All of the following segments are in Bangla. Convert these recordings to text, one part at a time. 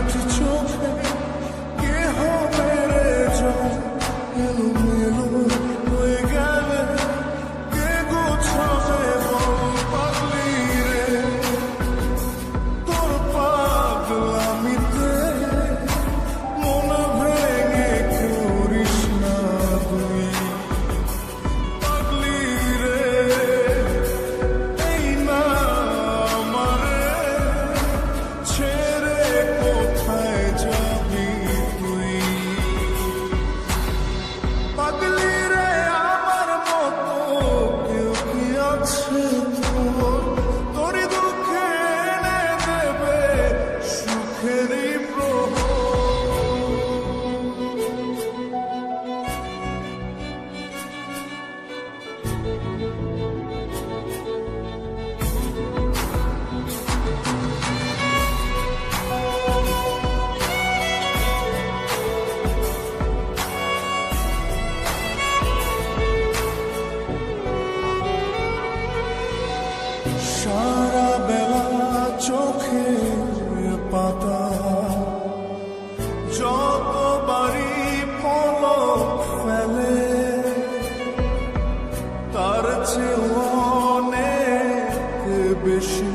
দুটি চোখে কে হবে রে জল এলোমেলো হয়ে গেলে কে গোছাবে বল পাগলি রে তোর পাগলামিতে মন ভেঙে করিস না তুই পাগলি রে এই না আমারে ছেড়ে কোথায় যাবি তুই পাগলি রে আমার মতো কেউ কি আছে তোর দুঃখে এনে দেবে সুখেরই প্রহর সারা বেলা চোখের পাতা যতবারই পলক ফেলে তার চেয়ে অনেক বেশি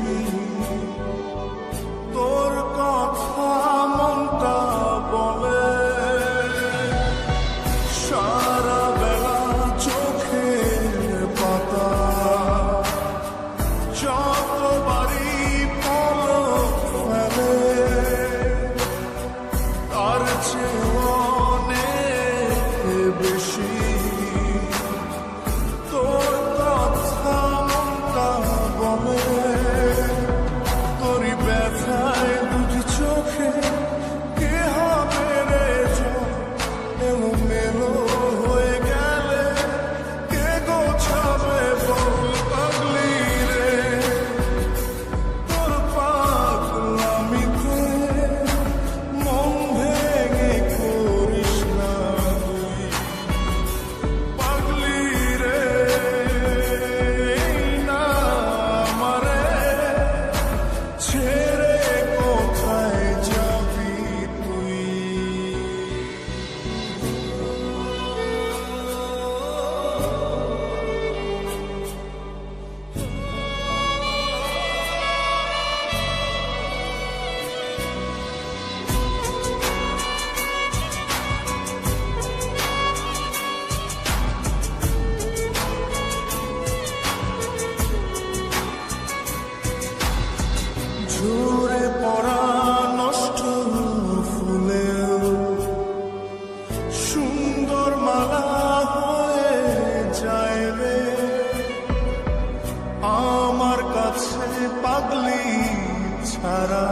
তোর কথা মনটা বলে সারা বেলা চোখের পাতা যতবারই পলক ফেলে তার চেয়ে অনেক বেশি তোর কথা মনটা বলে তোরই ব্যথায় দুটি চোখে কে হবে রে জল এলোমেলো হয়ে গেলে কে গোছাবে বল পাগলি রে তোর পাগলামিতে মন ভেঙে করিস না তুই পাগলি রে এই না আমারে ছেড়ে কোথায় যাবি তুই ঝরে পড়া নষ্ট ফুলেও সুন্দর মালা হয়ে যায় রে আমার কাছে পাগলি ছাড়া